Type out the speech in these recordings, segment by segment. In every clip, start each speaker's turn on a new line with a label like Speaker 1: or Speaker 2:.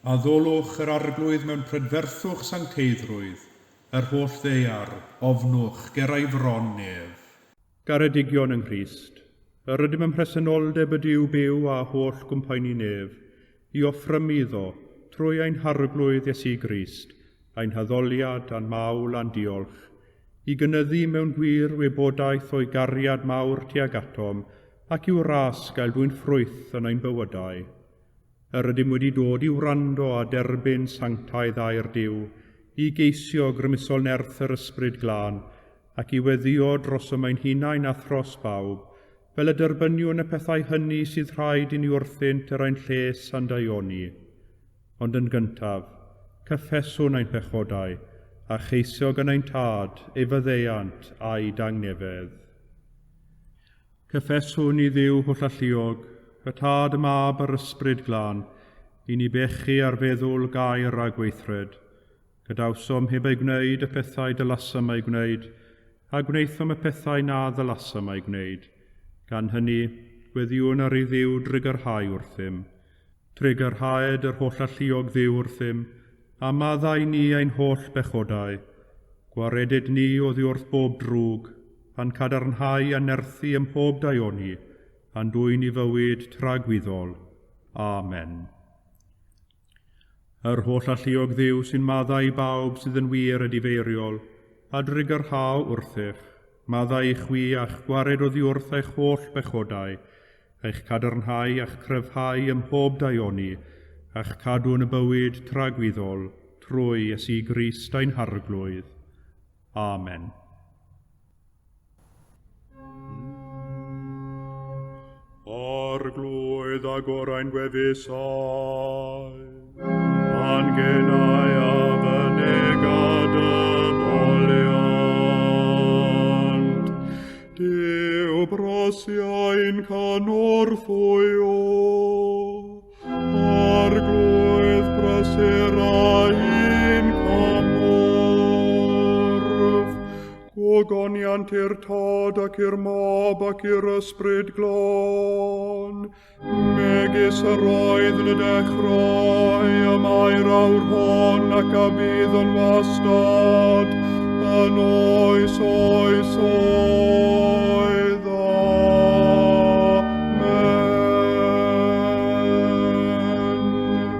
Speaker 1: A ddolwch yr arglwydd mewn prydferthwch sancteiddrwydd, yr holl ddeiar, ofnwch ger ei fron nef. Garedigion yng Nghrist, yr ydym yn presenoldeb y Duw byw a holl gwmpaini nef, i offrym iddo, trwy ein harglwydd Iesu Grist, ein haddoliad a'n mawl a'n diolch, i gynyddu mewn gwir wybodaeth o'i gariad mawr tuag atom, ac i'w ras gael dwy'n ffrwyth yn ein bywydau. Yr ydym wedi dod i'w wrando a derbyn sanctaidd a'r Duw, i geisio grymusol nerth yr ysbryd glân, ac i weddio dros ym ein hunain a thros bawb, fel y derbyniwn y pethau hynny sydd rhaid i ni wrthynt yr ein lles a'n daioni. Ond yn gyntaf, cyffeswn ein pechodau, a cheisio gan ein tad, ei fyddeiant a'i dangnefedd. Cyffeswn i Dduw holl alluog, y tad y mab yr ysbryd glân, i ni bechu ar feddwl gair a gweithred. Gadawsom heb ei gwneud y pethau dylasam ei gwneud, a gwneithom y pethau na ddylasam ei gwneud. Gan hynny, gweddiwn ar ei Dduw drigyrhau wrthym. Trigyrhaed yr holl alluog Dduw wrthym, a maddau ni ein holl bechodau. Gwaredid ni oddi wrth bob drwg, pan cadarnhau a nerthu ym mhob daioni, a'n dwy'n i fywyd tragwyddol. Amen. Yr holl alluog Dduw sy'n maddau bawb sydd yn wir a difeiriol, a drigyrhaw wrthych, maddau i chwi a'ch gwared oddi wrth eich holl bechodau, eich cadarnhau a'ch cryfhau ym mhob daioni, a'ch cadw yn y bywyd tragwyddol, trwy Iesu Grist ein harglwydd. Amen. Arglwydd agorau'n gwefusau, a'n genau a fynegad y boliant. Dyw brosiau'n canorthwyo, arglwydd brysurau'n camorf. Gwogoniant i'r tad ac i'r mab ac i'r ysbryd glân, megis yr oedd yn y dechrau, y mae'r awr hon ac a bydd yn wastad, yn oes oes oedd. Amen.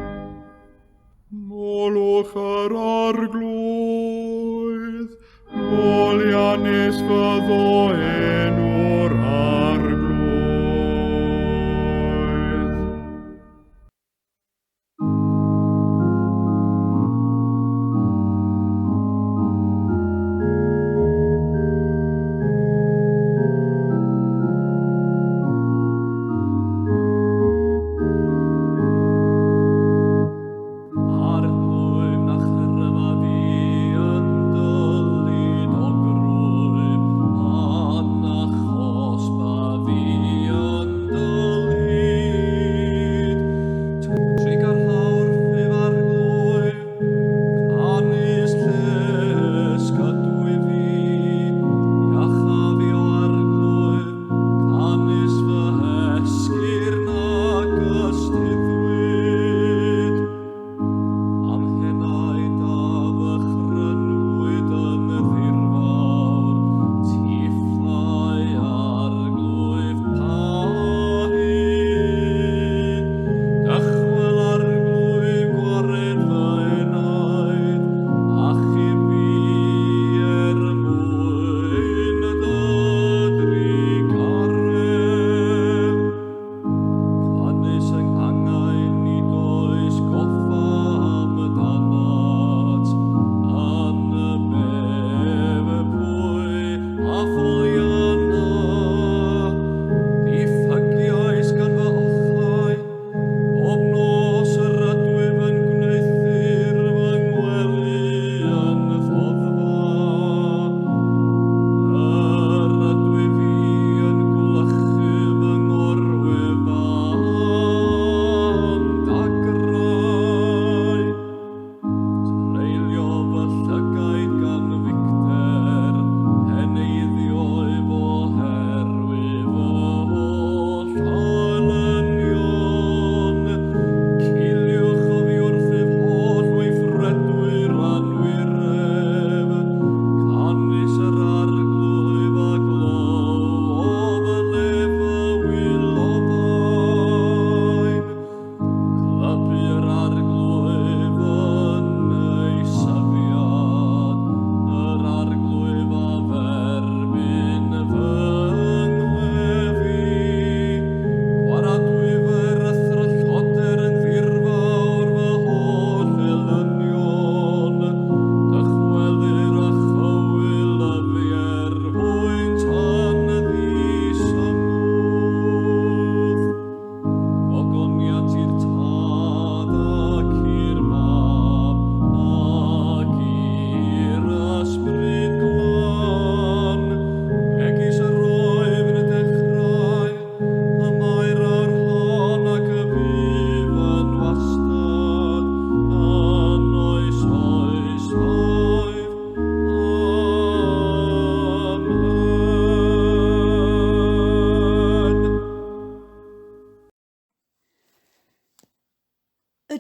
Speaker 1: Molwch yr arglwydd, Molianus fyddo enw'r arglwydd.
Speaker 2: Arglwydd na chyrfa fi yn dylid o grwy,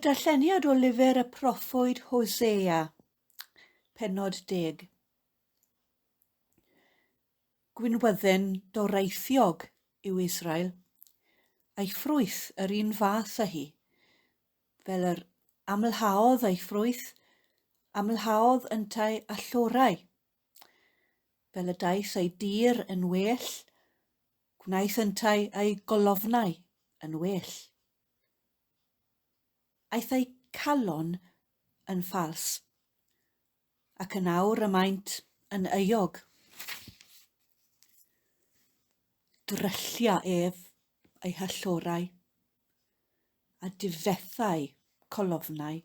Speaker 2: Darlleniad o lyfr y proffwyd Hosea, pennod 10. Gwynwydden doreithiog yw Israel, a'i ffrwyth yr un fath â hi, fel yr amlhaodd ei ffrwyth, amlhaodd yntau allorau, fel y daeth ei dir yn well, gwnaeth yntau ei golofnau yn well. Aeth ei calon yn ffals, ac yn awr y maint yn euog. Dryllia ef ei hallorau, a difethau colofnau.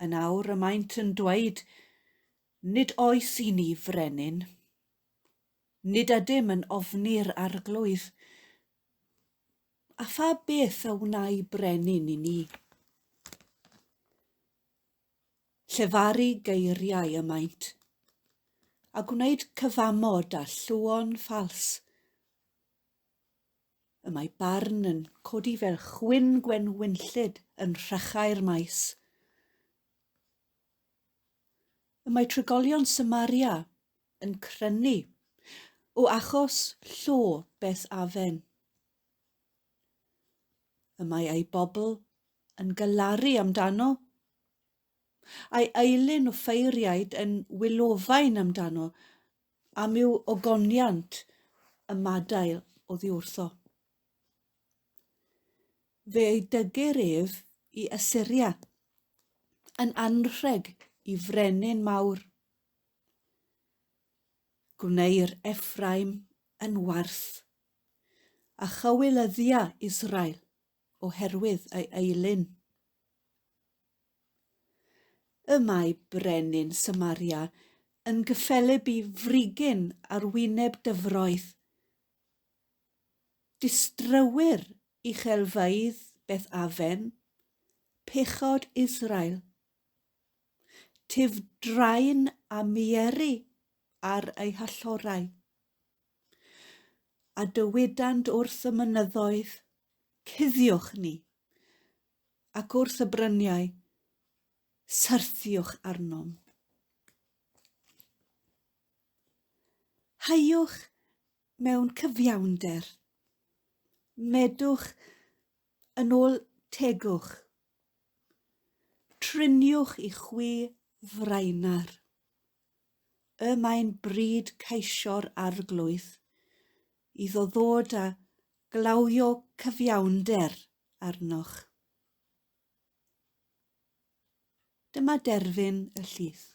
Speaker 2: Yn awr y maint yn dweud, nid oes i ni frenin, nid ydym yn ofni'r arglwydd, a pha beth a wnau brenin i ni. Llefaru geiriau y maint, a gwneud cyfamod a llwon ffals. Y mae barn yn codi fel chwyn gwenwynllyd yn rhychau'r maes. Y mae trigolion Samaria yn crynu o achos llo beth afen. Y mae ei bobl yn gylaru amdano, a'i eilyn o ffeiriaid yn wylofain amdano am yw ogoniant y madael oddi wrtho. Fe ei dygyr ef i Assyria, yn anrheg i frenin mawr. Gwneir Effraim yn warth, a chywilyddia Israel oherwydd ei eilyn. Y mae brenin Samaria yn gyffeleb i frigyn ar wyneb dyfroedd. Distrywyr i chelfeidd beth afen, pechod Israel. Tifdraen a mieru ar ei hallorau. A dywydant wrth y mynyddoedd, cuddiwch ni, ac wrth y bryniau, syrthiwch arnom. Haiwch mewn cyfiawnder, medwch yn ôl tegwch, triniwch i chwi frainar. Y mae'n bryd ceisio'r arglwydd, iddo ddod a glawio cyfiawnder arnoch. Dyma derfyn y llys.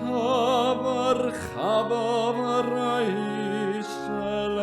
Speaker 3: Chabar chabar rais el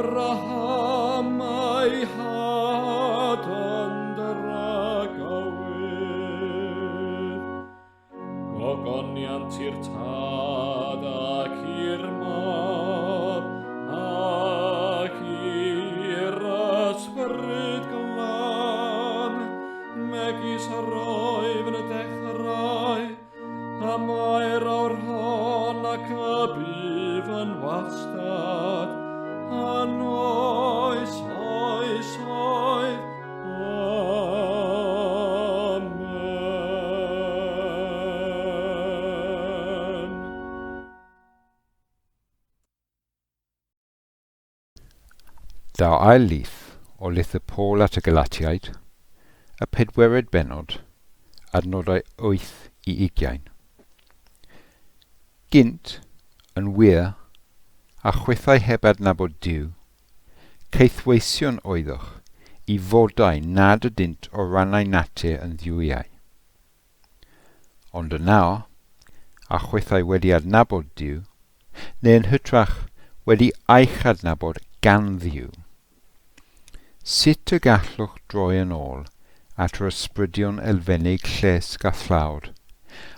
Speaker 3: Abraham ei had yn dragowydd, gogoniant i'r tad ac i'r mab, ac i'r ysbryd glan, megis roedd yn y dechrau, a mae'r awr hon ac y bydd yn wastad, yn oes, oes, oes, amen.
Speaker 4: Daw ail lith o Lythyr Paul at y Galatiaid, y 4 bennod, adnodau 8 i 20. Gynt, yn wir, a chwythau heb adnabod Duw, ceithweision oeddwch i fodau nad ydynt o rannau natur yn ddiwyau. Ond yna, a chwythau wedi adnabod Duw, neu'n hytrach wedi eich adnabod gan Dduw. Sut y gallwch droi yn ôl at yr ysbrydion elfenig lles a thlawd,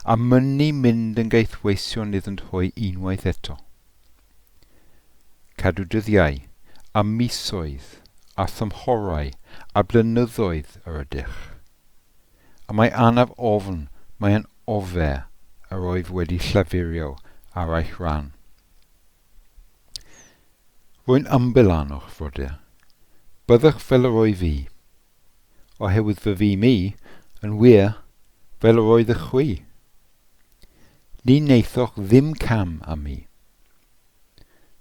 Speaker 4: a mynnu mynd yn geithweision iddynt hwy unwaith eto. Cadw dyddiau, a misoedd, a thymhorau, a blynyddoedd yr ydych. A mae anaf ofn, mae'n ofer yr oedd wedi llafurio ar eich ran. Rwy'n ymbyl anoch, frodyr. Byddwch fel yr oedd fi, oherwydd fy fi mi, yn wir, fel yr oedd y chwi. Ni wneithoch ddim cam am mi.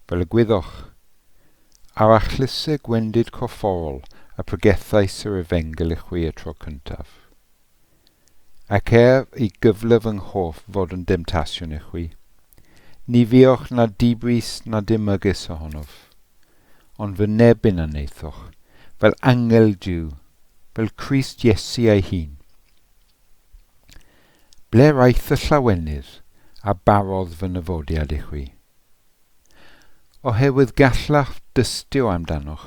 Speaker 4: Fel y gwyddoch, ar achlysau gwendid corfforol a pregethais yr efengel I chwi y tro cyntaf. Ac I gyflef yng nghoff fod yn demtasiwn I chwi, ni fioch na dibris na dim ohonof, ond fy nebyn a wneithoch, fel angel Duw, fel Crist Iesu ei hun. Ble raeth y llawenydd a barodd fy nyfodiad I chwi. Oherwydd gallach dystio amdanoch,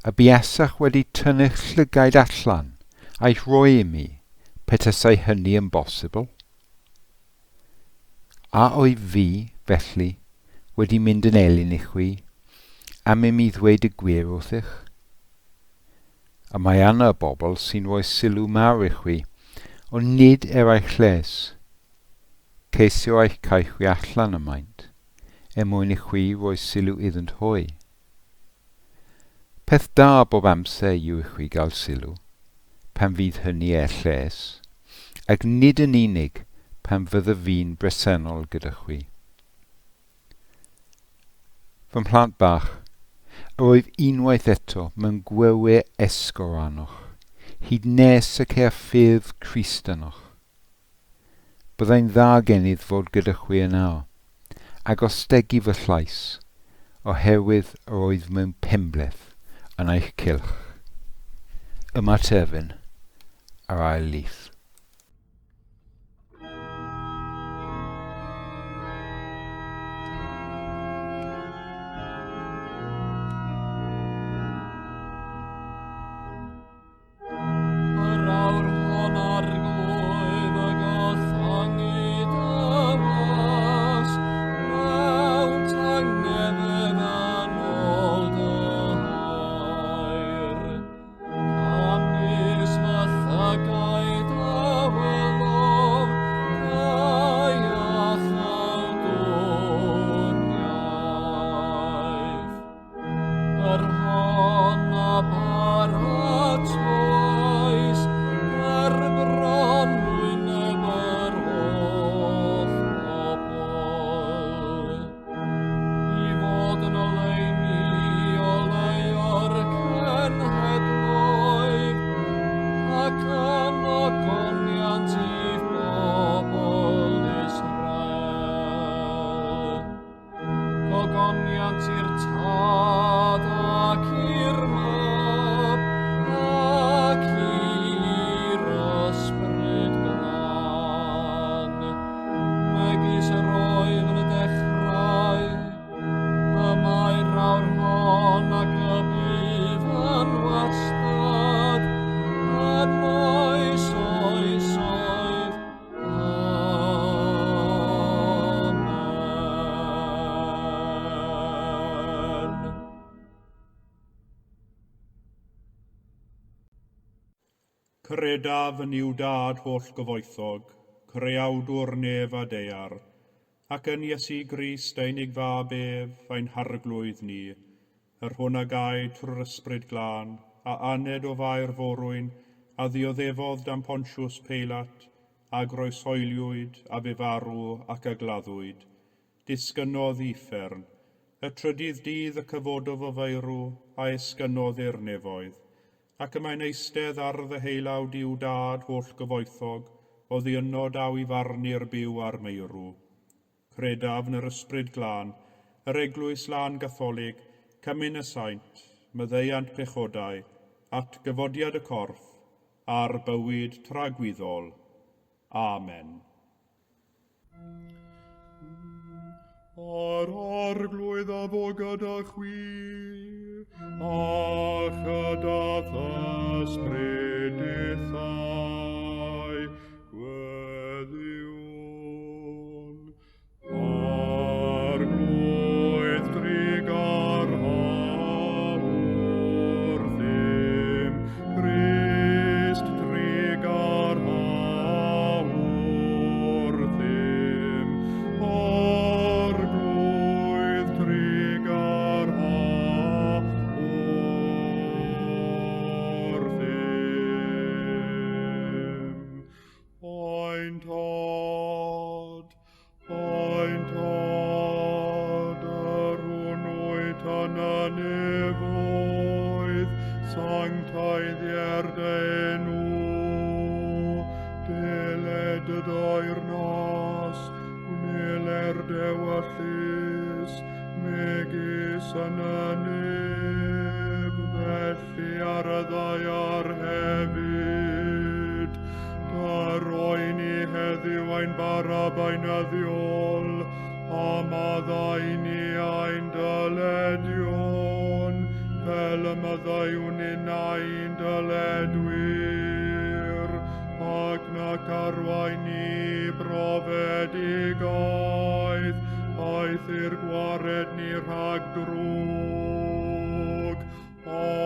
Speaker 4: a biasach wedi tynnu'ch llygaid allan a'ch roi I mi, petysau hynny yn bosibl. A oedd fi, felly, wedi mynd yn elyn I chwi, am I mi ddweud y gwir wrthych. A mae yna bobl sy'n rhoi sylw mawr I chwi, ond nid eich lles. Ceisio eich cael chwi allan y maint, mwyn I chwi roi sylw iddynt hwy. Peth da bob amser yw I chwi gael sylw, pan fydd hynny lles, ac nid yn unig pan fydda fi'n bresennol gyda chwi. Fy mhlant bach, roedd unwaith eto mewn gwewe esgor anoch, hyd nes y ceir ffyrdd Crist anoch. Byddai'n dda genydd fod gyda chwi yn awr, ac ostegu fy llais, oherwydd roedd mewn pembleth yn eich cylch. Yma terfyn, ar ail lith.
Speaker 3: Gaid
Speaker 1: Credaf yn i'w dad holl gyfoethog, creawdwr nef a deiar, ac yn Iesu Grist einig fab ef, ein harglwydd ni, yr hwn a gai trwy'r ysbryd glân, a aned o fair forwyn, a ddioddefodd dan Pontiws Peilat, a groesoeliwyd, a fe farw ac a gladdwyd. Disgynnodd uffern, y trydydd dydd y cyfododd o feirw, a esgynnodd i'r nefoedd, ac y mae'n eistedd ar ddeheilawd i'w dad holl gyfoethog, o ddiynod aw i farnu'r byw ar meirw. Credaf yn yr ysbryd glân, yr Eglwys Lân Gatholig, cymyn y Sant, myddeiant pechodau, at gyfodiad y corff, a'r bywyd tragwyddol. Amen.
Speaker 3: Ar arglwydd a fo gyda chwi, a chydath ysbryd ithau, gweddiwn. Arglwydd drigar hawr ddim, Christ drigar hawr ddim, arglwydd drigar hawr ddim. Ein tad, yr hwnnwyd yn y nefoedd, sanctaidd enw, deled y dair nas, wneler dewyllus, megis yn y nef, felly ar y ddaiar hefyd. Daroi ni heddiw ein barab ein addiol, a maddau ni ein dyledion, fel y maddaiwn yn ein dyledwyr, ac nac arwain ni brofedigaeth, aeth i'r gwared ni rhag drwg. Amen.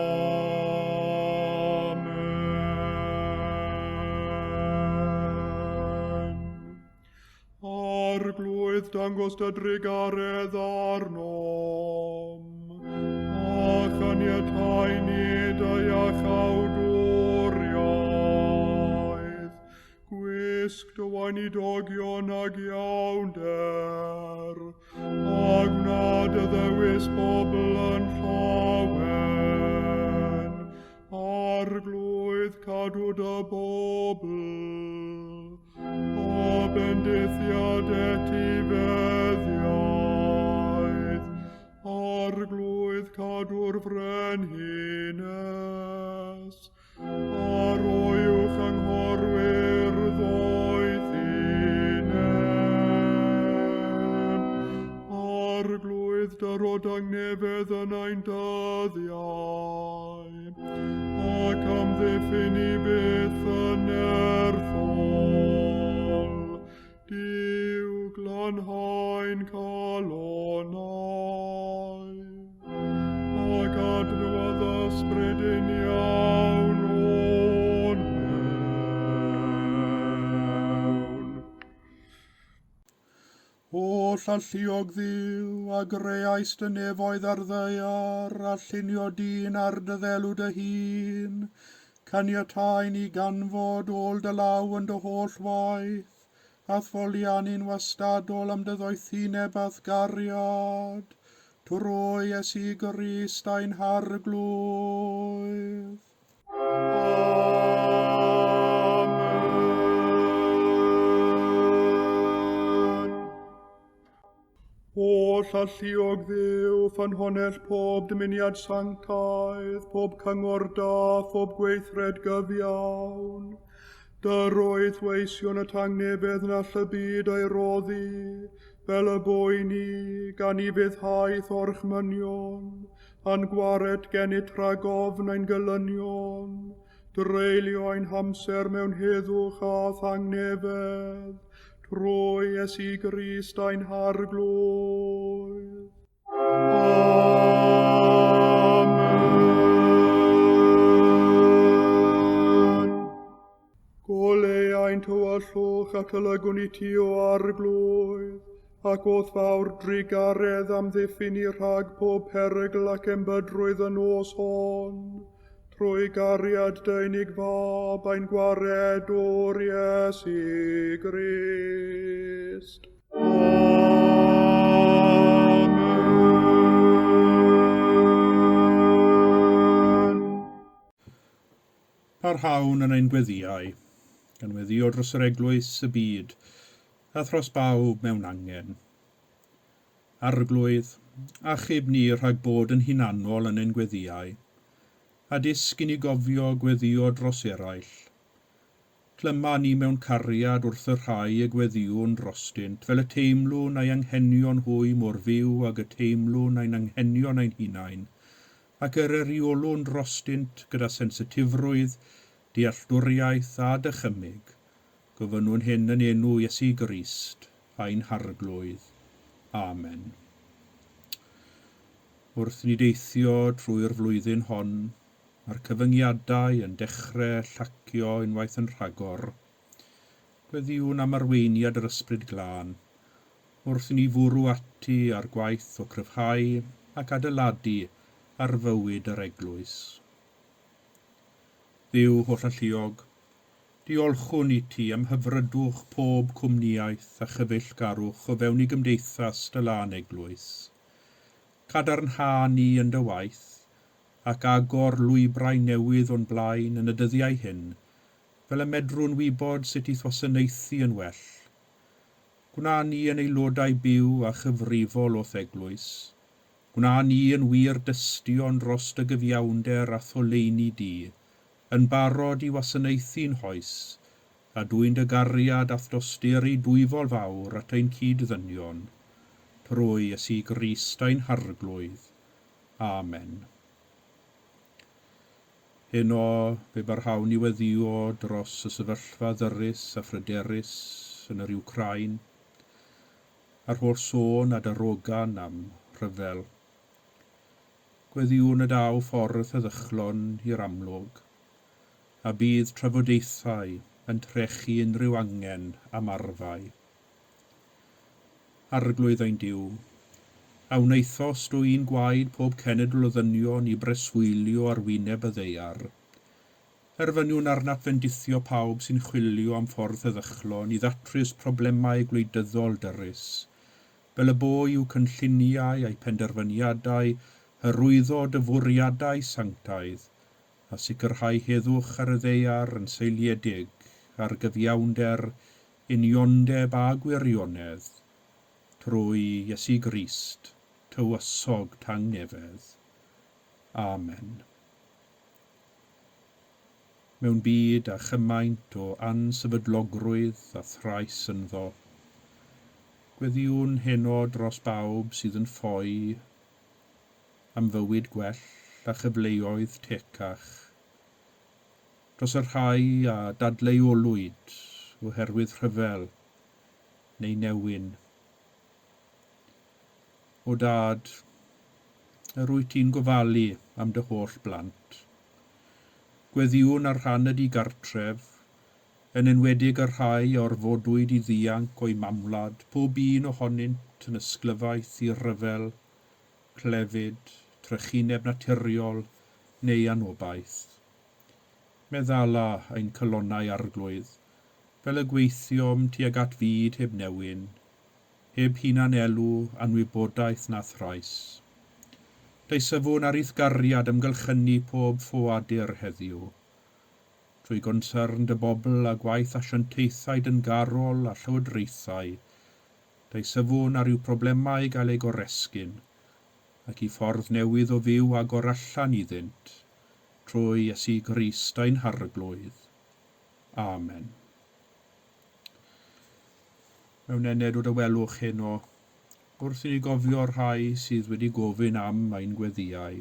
Speaker 3: Arglwydd dangos dy drigaredd arnom, a chaniatau ni dy iachawdwriaeth, gwisg dy wain i dogion ag iawnder, a gnad y ddewis bobl yn llawen, arglwydd cadw dy bobl, o bendithiad etifeddiaeth, arglwydd cadw'r frenhines, ar oiwch anghorwyr ddoethinem, arglwydd dyrod angnefedd yn ein dyddiau, ac amddiffyn i byth yn erthol, Duw glanhaen calonau, ac adnodd ysbryd yn iawn o'n mewn.
Speaker 1: O llalluog ddiw, a greais dy nefoedd ar ddeiar, a llunio dyn ar dy ddelw dy hun, caniatau ni ganfod ôl dy law yn dy holl waith, a thfolianu'n wastadol am dy ddoethineb ath gariad, trwy Iesu Grist ein harglwydd.
Speaker 3: Amen. O llalluog ddiw, ffynhonell pob dymuniad sanctaidd, pob cyngor da, pob gweithred gyfiawn, Dyroedd weision y tangnefedd na all y byd ei roddi, fel y boi ni, gan i fyddhaeth orchmynion, a'n gwared gennyt rhagofn ein gylynion, dreulio ein hamser mewn heddwch a thangnefedd, trwy Iesu Grist ein harglwydd. Amen. ac olygwn i ti o arglwydd, ac oedd fawr drigaredd am ddiffyn i rhag pob perygl ac embydrwydd yn os hon, trwy gariad deunig fab ein gwaredwr Iesu Grist. Amen.
Speaker 1: Parhawn yn ein gweddiau, gan weddio dros yr eglwys y byd, a thros bawb mewn angen. Arglwydd, achub ni rhag bod yn hunanol yn ein gweddiau, a disg i ni gofio gweddio dros eraill. Clyma ni mewn cariad wrth y rhai y gweddiwn drostynt, fel y teimlwn a'i anghenion hwy mor fyw ag y teimlwn a'i'n anghenion ein hunain, ac yr eriolwn drostynt gyda sensitifrwydd, dealltwriaeth a dychymyg, gofynnwn hyn yn enw Iesu Grist, a'n harglwydd. Amen. Wrth ni deithio trwy'r flwyddyn hon, mae'r cyfyngiadau yn dechrau llacio unwaith yn rhagor. Gweddiwn am arweiniad yr ysbryd glân, wrth ni fwrw ati ar gwaith o cryfhau ac adeiladu ar fywyd yr eglwys. Dduw holl alluog, diolchwn i ti am hyfrydwch pob cwmniaeth a chyfeillgarwch o fewn i gymdeithas dy lan eglwys. Cadarnha ni yn dy waith, ac agor lwybrau newydd o'n blaen yn y dyddiau hyn, fel y medrwn wybod sut i ddwasanaethu yn well. Gwna ni yn aelodau byw a chyfrifol o'th eglwys. Gwna ni yn wir dystion dros dy gyfiawnder a tholeini di, yn barod i wasanaethu'n hoes, a dwi'n dy gariad a thosteri dwyfol fawr at ein cyd-ddynion, trwy Iesu Grist ein harglwydd. Amen. Heno fe barhawn i weddio dros y sefyllfa ddyrus a phryderus yn yr Wcrain, a'r holl sôn a darogan am rhyfel. Gweddiwn y daw ffordd y ddychlon i'r amlwg, a bydd trafodaethau yn trechu unrhyw angen am arfau. Arglwydd ein Duw, a wneithos dwi'n gwaed pob cenedl o ddynion i breswylio ar wyneb y ddeiar. Erfyniwn arnat fendithio pawb sy'n chwilio am ffordd y ddychlon i ddatrys problemau gwleidyddol dyrys, fel y bo yw cynlluniau a'i penderfyniadau hyrwyddo dyfwriadau sanctaidd, a sicrhau heddwch ar y ddeiar yn seiliedig ar gyfiawnder, uniondeb a gwirionedd, trwy Iesu Grist, tywysog tangnefedd. Amen. Mewn byd a chymaint o ansefydlogrwydd a thrais ynddo, gweddiwn heno dros bawb sydd yn ffoi am fywyd gwell a chyfleoedd tecach, dros y rhai a dadleuolwyd oherwydd rhyfel neu newyn. O Dad, yr wyt ti'n gofalu am dy holl blant. Gweddiwn ar rhan ydi gartref, yn enwedig yr rhai o'r fodwyd i ddianc o'i mamwlad, pob un ohonynt yn ysglyfaeth i ryfel, clefyd, trychineb naturiol neu anobaith. Meddala ein colonnau arglwydd, fel y gweithiom tuag at fyd heb newyn, heb hunan elw, anwybodaeth na thrais. Deisafwn ar eithgariad ymgylchynu pob ffoadur heddiw, trwy gonsern dy bobl a gwaith asiantaethau dyngarol a llywodraethau, deisafwn ar yw problemau gael ei goresgyn, ac i ffordd newydd o fyw agor allan iddynt, trwy Iesu Grist ein harglwydd. Amen. Mewn ened o dywelwch heno, wrth i ni gofio rhai sydd wedi gofyn am ein gweddiau.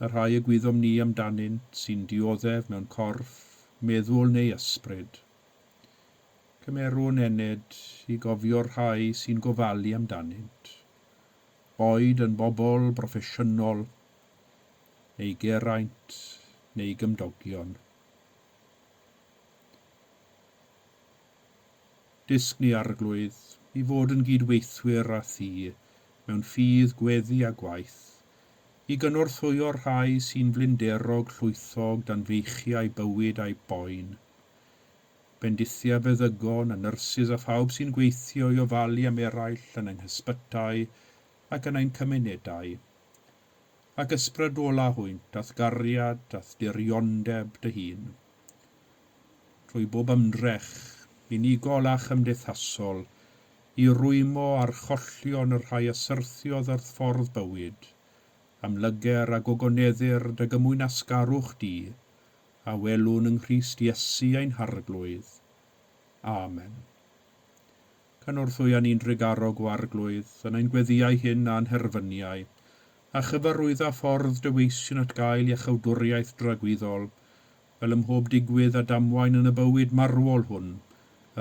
Speaker 1: Y rhai y gwyddom ni amdanynt sy'n dioddef mewn corff, meddwl neu ysbryd. Cymerwn ened i gofio rhai sy'n gofalu amdanynt. Boed yn bobl broffesiynol, neu geraint, neu gymdogion. Disg ni arglwydd, i fod yn gydweithwyr â thi, mewn ffydd gweddi a gwaith, i gynorthwyo rhai sy'n flinderog llwythog dan feichiau bywyd a'u boen. Bendithia feddygon a nyrsys a phawb sy'n gweithio i ofalu am eraill yn ein hysbytau ac yn ein cymunedau, ac ysbrydola hwynt ath gariad ath diriondeb dy hun. Trwy bob ymdrech, unigol a chymdeithasol, i rwymo ar chollion yr rhai asyrthiodd ar ffordd bywyd, am lyger a gogoneddir dy gymwyn asgarwch di, a welwn yng Nghrist Iesu ein harglwydd. Amen. Cynorthwyan ni'n drigarog o arglwydd, yn ein gweddiau hyn a'n herfyniau, a chyfarwydda ffordd dyweision at gael i chawdwriaeth dragwyddol, fel ym mhob digwydd a damwain yn y bywyd marwol hwn,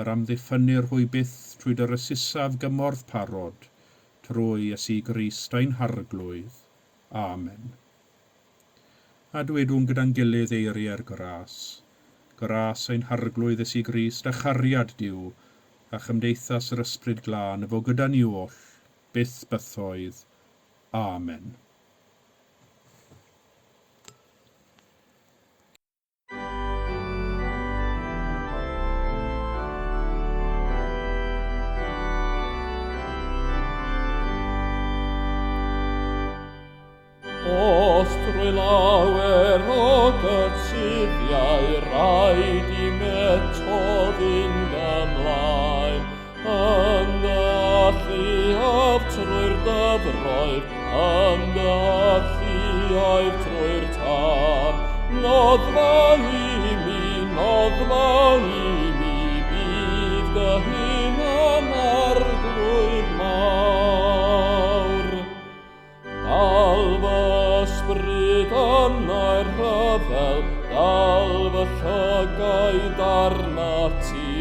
Speaker 1: yr amddiffynnu'r hwy byth trwy dy resisaf gymorth parod, trwy Iesu Grist ein harglwydd. Amen. A dwedwn gyda'n gilydd eiriau'r gras ein harglwydd Iesu Grist a chariad Duw, a chymdeithas yr ysbryd glân efo gyda ni oll, byth bythoedd. Amen.
Speaker 5: Os trwy lawer o gytsiddiau rhaid i metodd fynd ymlaen, yn alluoedd trwy'r dyfroedd, yn alluoedd trwy'r tân. Noddfa i mi, bydd dy hun yn arglwydd mawr. Dal fy ysbryd yna'r rhyfel, dal fy llygau darna ti,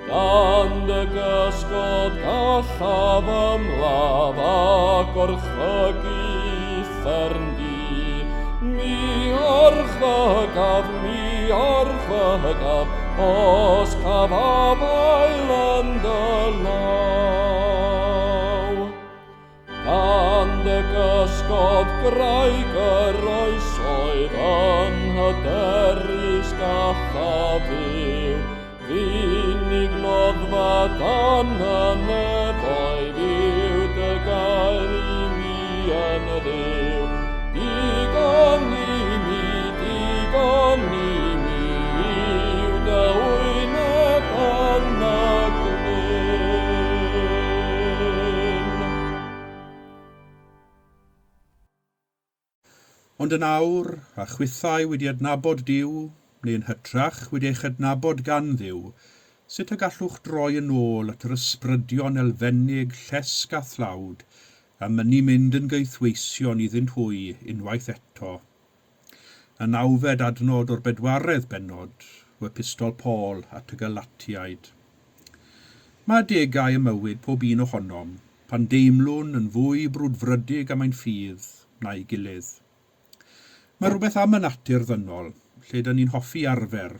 Speaker 5: dan dy gysgod gallaf ymlaf ac orchfygu uffern di. Mi orchfygaf, os cafafael yn dy law. Dan dy gysgod graig yr oesoedd yn hyderus gallaf fyw, finig noddfa dan y nefoedd yw dy gael i mi yn y Dduw. Digon i mi, yw dy wyneb yn y glyn.
Speaker 1: Ond yn awr, a chwythau wedi adnabod Duw, neu'n hytrach wedi eich adnabod gan Dduw, sut y gallwch droi yn ôl at yr ysbrydion elfennig llesg a thlawd, a mynnu mynd yn geithweision iddynt hwy unwaith eto. Y nawfed adnod o'r bedwaredd bennod, o epistol Paul at y Galatiaid. Mae degau y mywyd pob un ohonom, pan deimlwn yn fwy brwdfrydig am ein ffydd na'i gilydd. Mae rhywbeth am y natur ddynol, lle dyn ni'n hoffi arfer,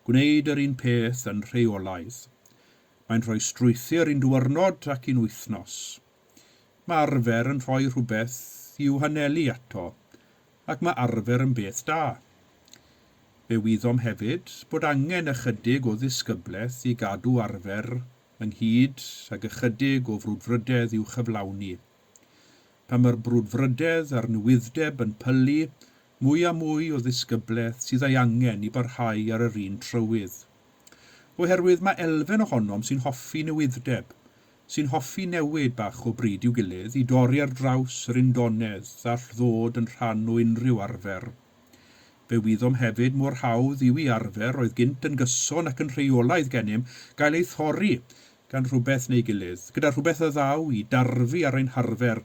Speaker 1: gwneud yr un peth yn rheolaidd. Mae'n rhoi strwythyr un diwrnod ac un wythnos. Mae arfer yn rhoi rhywbeth i'w hanelu ato, ac mae arfer yn beth da. Fe wyddom hefyd bod angen ychydig o ddisgybleth i gadw arfer ynghyd ag ychydig o frwdfrydedd i'w chyflawni. Pan mae'r brwdfrydedd a'r newyddeb yn pylu, mwy a mwy o ddisgybleth sydd ei angen i barhau ar yr un trywydd. Oherwydd mae elfen ohonom sy'n hoffi newyddeb, sy'n hoffi newid bach o bryd i'w gilydd i dorri ar draws yr undonedd all ddod yn rhan o unrhyw arfer. Fe wyddom hefyd mor hawdd i'w i arfer oedd gynt yn gyson ac yn rheolaidd gennym gael ei thorri gan rhywbeth neu gilydd, gyda rhywbeth y ddaw i darfu ar ein harfer,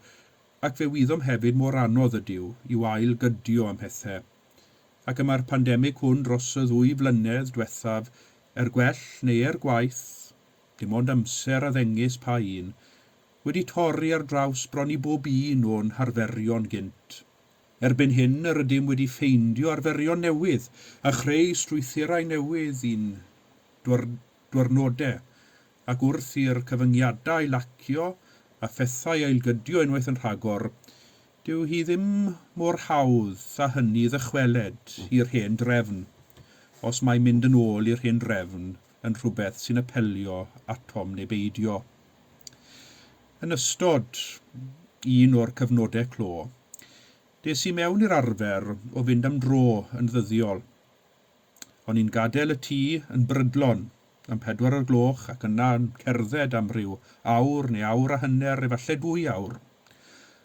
Speaker 1: ac fe wyddom hefyd mor anodd ydyw i'w ail gydio am pethau. Ac yma'r pandemig hwn dros y 2 flynedd diwethaf, gwell neu gwaith, dim ond amser a ddengys pa un, wedi torri ar draws bron i bob un o'n harferion gynt. Erbyn hyn yr ydym wedi ffeindio arferion newydd a chreu strwythurau newydd i'n diwrnodau, ac wrth i'r cyfyngiadau lacio a phethau eilgydio unwaith yn rhagor, dyw hi ddim mor hawdd a hynny ddychweled i'r hen drefn, os mae mynd yn ôl i'r hen drefn yn rhywbeth sy'n apelio atom neu beidio. Yn ystod un o'r cyfnodau clo, des i mewn i'r arfer o fynd am dro yn ddyddiol. O'n i'n gadael y tŷ yn brydlon am 4 o'r gloch ac yna'n cerdded am ryw awr neu awr a hanner, efallai 2 awr.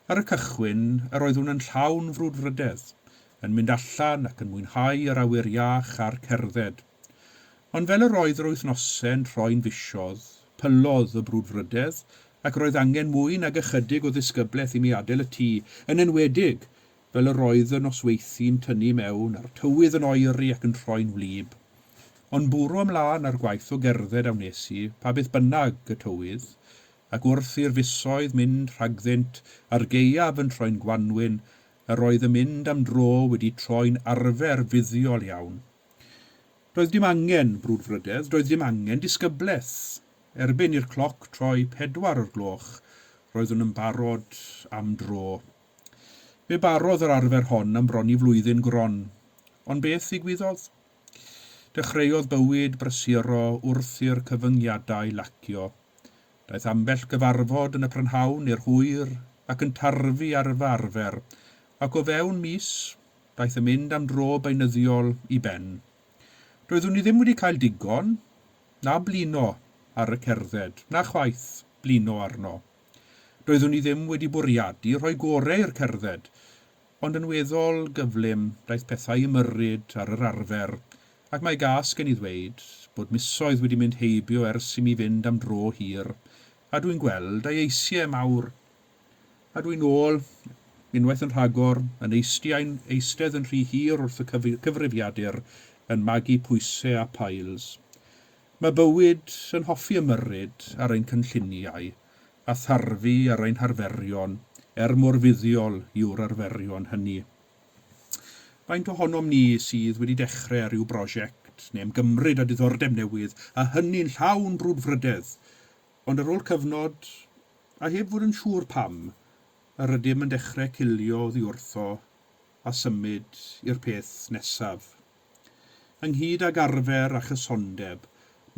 Speaker 1: Ar y cychwyn, yr oeddwn yn llawn frwdfrydedd, yn mynd allan ac yn mwynhau yr awyr iach a'r cerdded. Ond fel yr oedd yr wythnosau'n troi'n fisiodd, pylodd y brwdfrydedd, ac roedd angen mwy nag ychydig o ddisgyblaeth i mi adael y tŷ, yn enwedig fel yr oedd y nosweithi'n tynnu mewn a'r tywydd yn oeri ac yn troi'n wlyb. Ond bwrw ymlaen ar gwaith o gerdded a wnes i, pa beth bynnag y tywydd, ac wrth i'r fusoedd mynd rhagddynt a'r gaeaf yn troi'n gwanwyn, yr oedd y mynd am dro wedi troi'n arfer fuddiol iawn. Doedd dim angen brwdfrydedd, doedd dim angen disgyblaeth. Erbyn i'r cloc troi 4 o'r gloch, roeddwn yn barod am dro. Fe barodd yr arfer hon am bron i flwyddyn gron, ond beth ddigwyddodd? Dechreuodd bywyd brysuro wrth i'r cyfyngiadau lacio. Daeth ambell gyfarfod yn y prynhawn i'r hwyr ac yn tarfu ar fy arfer, ac o fewn mis, daeth y mynd am dro beunyddiol i ben. Doeddwn i ddim wedi cael digon, na blino ar y cerdded, na chwaith blino arno. Doeddwn i ddim wedi bwriadu rhoi gorau i'r cerdded, ond yn weddol gyflym daeth pethau ymyrryd ar yr arfer, ac mae gas gen i ddweud bod misoedd wedi mynd heibio ers i mi fynd am dro hir, a dwi'n gweld ei eisiau mawr. A dwi'n ôl, unwaith yn rhagor, yn eistedd yn rhy hir wrth y cyfrifiadur, yn magu pwysau a pails. Mae bywyd yn hoffi ymyrryd ar ein cynlluniau, a tharfu ar ein harferion, mor fuddiol yw'r arferion hynny. Faint ohonom ni sydd wedi dechrau ar ryw brosiect neu ymgymryd â diddordeb newydd, a hynny'n llawn brwdfrydedd, ond ar ôl cyfnod, a heb fod yn siŵr pam, yr ydym yn dechrau cilio oddi wrtho a symud i'r peth nesaf. Ynghyd ag arfer a chysondeb,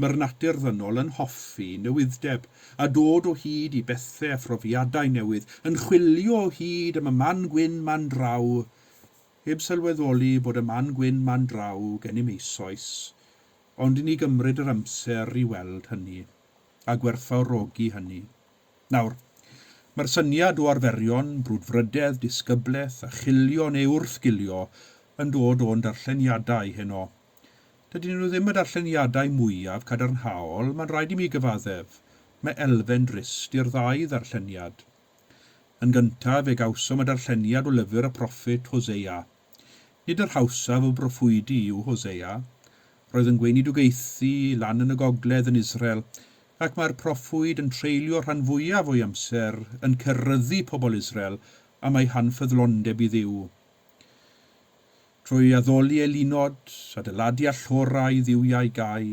Speaker 1: mae'r natur ddynol yn hoffi newyddeb a dod o hyd i bethau a phrofiadau newydd, yn chwilio o hyd am y man gwyn man draw, heb sylweddoli bod y man gwyn man draw gennym eisoes, ond i ni gymryd yr amser i weld hynny, a gwerthfawrogi hynny. Nawr, mae'r syniad o arferion, brwdfrydedd, disgyblaeth a chilio neu wrthgilio yn dod o'n darlleniadau heno. Dydyn nhw ddim y darlleniadau mwyaf cadarnhaol, mae'n rhaid i mi gyfaddef. Mae elfen drist i'r ddau ddarlleniad. Yn gyntaf, fe gawsom y darlleniad o lyfr y proffet Hosea. Nid yr hawsaf o broffwydi yw Hosea. Roedd yn gweinidogeithi lan yn y gogledd yn Israel, ac mae'r proffwyd yn treulio rhan fwyaf o'i amser yn cyrryddu pobl Israel am ei hanffyddlondeb i Dduw. Trwy addoli elunod, adeiladu allorau ddiwiau gau,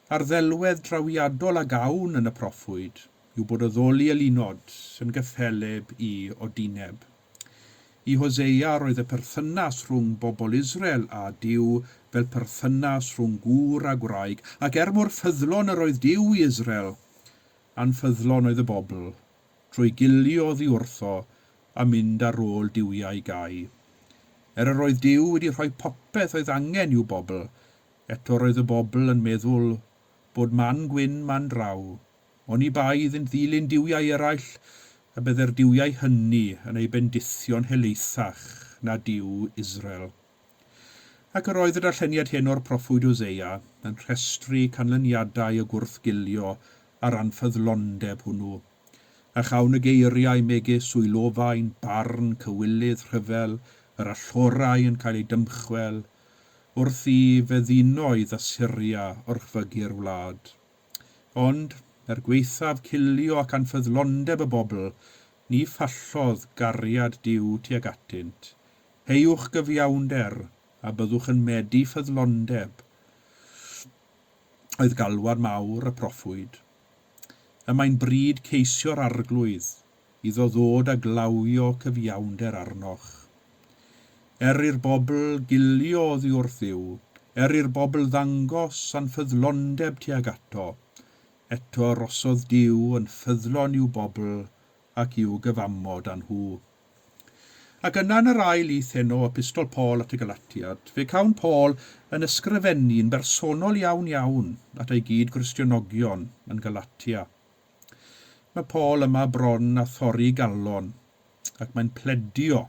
Speaker 1: a'r ddelwedd trawiadol a gawn yn y proffwyd yw bod addoli elunod yn gyffeleb i odineb. I Hosea roedd y perthynas rhwng bobl Israel a Duw fel perthynas rhwng gŵr a gwraig, ac mor ffyddlon yr oedd Duw i Israel, anffyddlon oedd y bobl, trwy gilio oddi wrtho a mynd ar ôl diwiau gau. Yr oedd Duw wedi rhoi popeth oedd angen i'w bobl, eto roedd y bobl yn meddwl bod man gwyn man draw, ond i bai iddynt ddilyn diwiau eraill, a byddai'r diwiau hynny yn ei bendithion helaethach na Duw Israel. Ac yr oedd y darlleniad hyn o'r proffwyd Hosea yn rhestru canlyniadau y gwrthgilio a'r anffyddlondeb hwnnw, a chawn y geiriau megis wylofain, barn, cywilydd, rhyfel, yr allorau yn cael ei dymchwel, wrth i feddinoedd Asyria orchfygu'r wlad. Ond, gweithaf cilio ac anffyddlondeb y bobl, ni fallodd gariad Duw tuag atynt. Heiwch gyfiawnder, a byddwch yn medi ffyddlondeb. Oedd galwad mawr y proffwyd, y mae'n bryd ceisio'r arglwydd, iddo ddod a glawio cyfiawnder arnoch. I'r bobl gilio oddi wrth Dduw, i'r bobl ddangos a'n ffyddlondeb tuag ato, eto rosodd Duw yn ffyddlon i'w bobl ac i'w gyfamod â nhw. Ac yna yn yr ail lith heno o epistol Paul at y Galatiad, fe cawn Paul yn ysgrifennu'n bersonol iawn at ei gyd Gristionogion yn Galatia. Mae Paul yma bron a thorri galon, ac mae'n pledio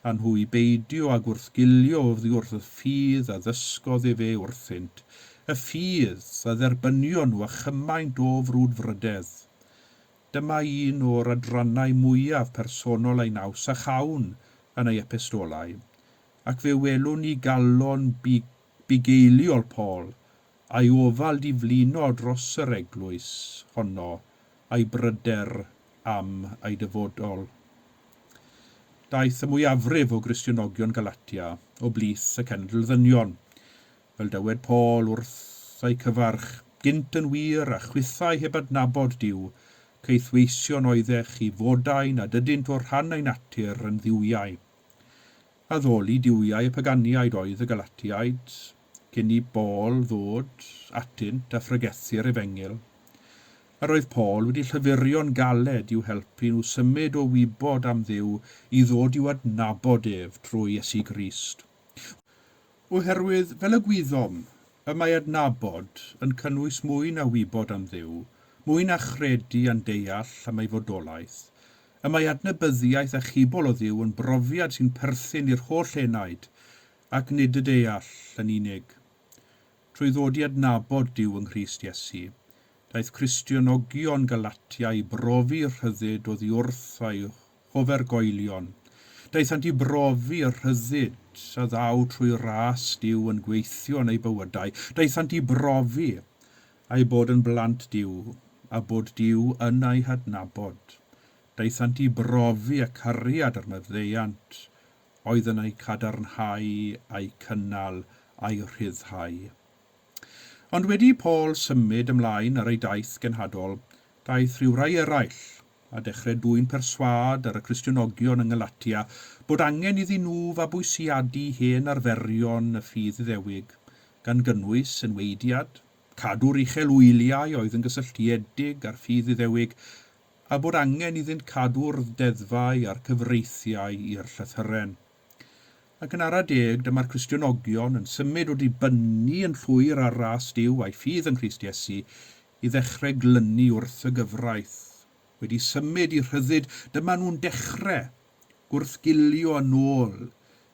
Speaker 1: a nhw i beidio a gwrthgilio oddi wrth y ffydd a ddysgodd e fe wrthynt, y ffydd a dderbynio nhw a chymaint o frwdfrydedd. Dyma un o'r adrannau mwyaf personol ei naws a chawn yn ei epistolau, ac fe welwn ni galon bugeiliol Paul a'i ofal diflino dros yr eglwys honno a'i bryder am ei dyfodol. Daeth y mwyafrif o Gristionogion Galatia o blith y cenedl ddynion, fel dywed Paul wrth ei cyfarch, gynt yn wir a chwythau heb adnabod Duw, ceithweision oeddech i fodain a dydynt o'r rhan ei natur yn ddiwiau. Addoli diwiau y paganiaid oedd y Galatiaid, cyn i Paul ddod atynt a phrygethu'r Efengil. A roedd Paul wedi llyfurio'n galed i'w helpu nhw symud o wybod am Dduw i ddod i'w adnabod ef trwy Iesu Grist. Oherwydd, fel y gwyddom, y mae adnabod yn cynnwys mwy na wybod am Dduw, mwy na chredu a'n deall am ei fodolaeth. Y mae adnabyddiaeth a chybol o Dduw yn brofiad sy'n perthyn i'r holl enaid, ac nid y deall yn unig. Trwy ddod i adnabod Duw yng Nghrist Iesu, daeth Cristionogion Galatia i brofi rhyddid oddi wrth ei hofergoelion. Daethant i brofi y rhyddid a ddaw trwy ras Duw yn gweithio yn ei bywydau. Daethant i brofi ei bod yn blant Duw a bod Duw yn ei hadnabod. Daethant i brofi y cariad ar meddeiant oedd yn ei cadarnhau, ei cynnal, a'i rhyddhau. Ond wedi Paul symud ymlaen ar ei daith genhadol, daeth rhyw rai eraill a dechrau dwy'n perswad ar y Cristionogion yng Ngalatia bod angen iddyn nhw fabwysiadu hen arferion y ffydd Iddewig, gan gynnwys enweidiad, cadw'r uchelwyliau oedd yn gysylltiedig ar ffydd Iddewig, a bod angen iddynt cadw'r deddfau a'r cyfreithiau i'r llythyren. Ac yn ara deg, dyma'r Cristionogion yn symud o dibynnu yn llwyr ar ras Duw a'i ffydd yn Christ Iesu i ddechrau glynu wrth y gyfraith. Wedi symud i rhyddid, dyma nhw'n dechrau gwrthgilio yn ôl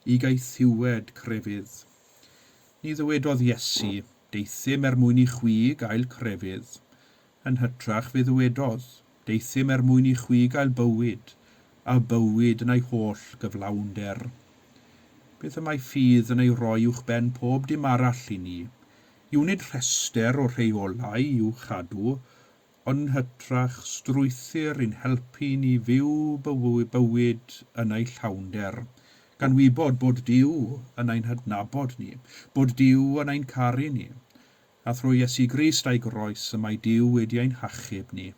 Speaker 1: i gaethiwed crefydd. Ni ddywedodd Iesu, deithim mwyn i chwi gael crefydd, yn hytrach fe ddywedodd, deithim mwyn i chwi gael bywyd, a bywyd yn ei holl gyflawnder. Beth y mae ffydd yn ei roi uwch ben pob dim arall i ni, yw nid rhester o rheolau i'w chadw, ond hytrach strwythyr i'n helpu ni fyw bywyd yn ei llawnder, gan wybod bod Duw yn ein hadnabod ni, bod Duw yn ein caru ni, a thrwy Iesu Grist a'i groes y mae Duw wedi ein hachub ni.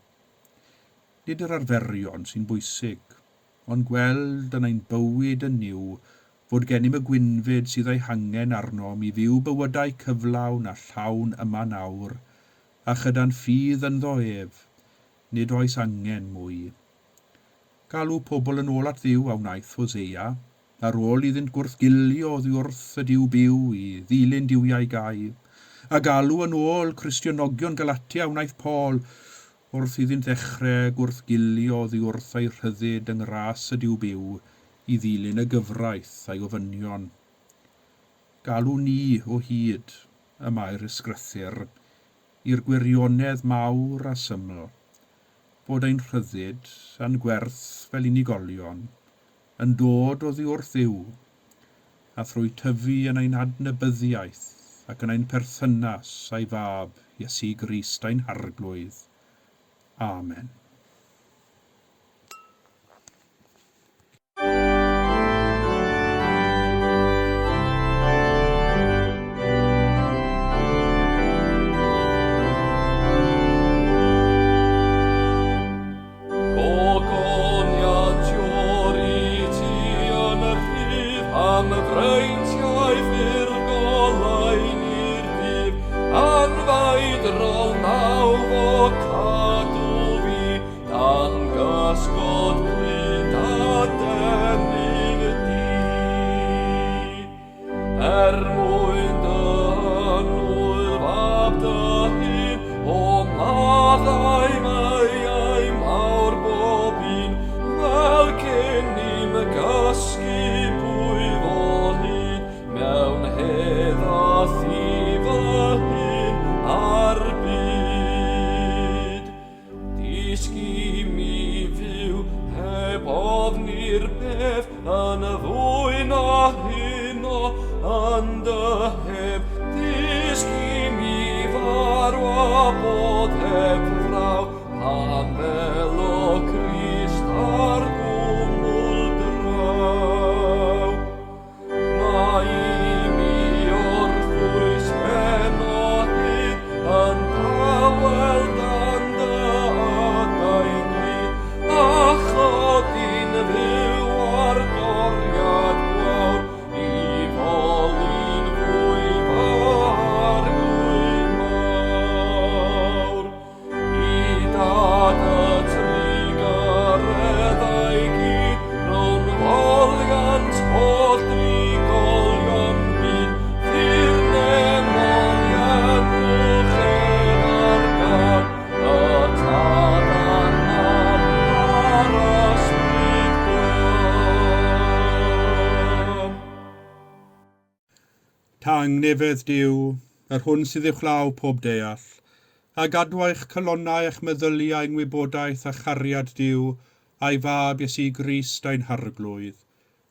Speaker 1: Nid yr arferion sy'n bwysig, ond gweld yn ein bywyd yn niw, fod gennym y gwynfyd sydd ei hangen arnom i fyw bywydau cyflawn a llawn yma nawr, a chyda'n ffydd ynddo ef, nid oes angen mwy. Galw pobl yn ôl at Dduw a wnaeth Hosea, ar ôl iddynt gwrthgilio oddi wrth y Duw byw i ddilyn diwiau gau, a galw yn ôl Cristionogion Galatia wnaeth Paul, wrth iddynt ddechrau gwrthgilio oddi wrth ei rhyddid yng ngras y Duw byw, i ddilyn y gyfraith a'i ofynion. Galw ni o hyd y mae'r ysgrythyr i'r gwirionedd mawr a syml, bod ein rhyddid yn gwerth fel unigolion, yn dod oddi wrth Dduw, a thrwy tyfu yn ein adnabyddiaeth ac yn ein perthynas a'i fab Iesu Grist ein harglwydd. Amen.
Speaker 5: freintiaeth i'r golain i'r dydd, anfaidrol nawf o cadw fi, dan gysgod blyd a denig di. Mwyn dy anwyl fab dy hun, o maddau meiau mawr bob un, fel cyn ni'n gysgu bwyf o hyn, mewn heddath i fy hun ar byd. Disgi mi fyw heb ofni'r beth yn y fwy na hyn o yn dy heb. Disgi mi farw a bod heb fraw, pan fel o Crist ar gwmwl draw. Mae mi o'r ffwys pen o hyn yn dawel dan dy adain glin, a chodyn fyw ar doriad gwawr, i foli'n fwy fawr glwyn mawr. I dad y trigareddau gyd, rhwng foliant holl drigolion byd, ffyr nemoliad mwched ar gan, y tad a'r mam a'r ysbryd glân.
Speaker 1: Tang nefedd Duw, yr hwn sydd uwchlaw pob deall, a gadwa'ch colonnau eich meddyliau yng ngwybodaeth a chariad Duw a'i fab Iesu Grist a'n harglwydd,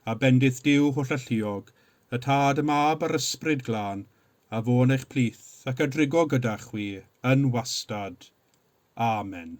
Speaker 1: a bendith Duw holl alluog, y tad y mab a'r ysbryd glân, a fo'n eich plith ac a drigo gyda chwi yn wastad. Amen.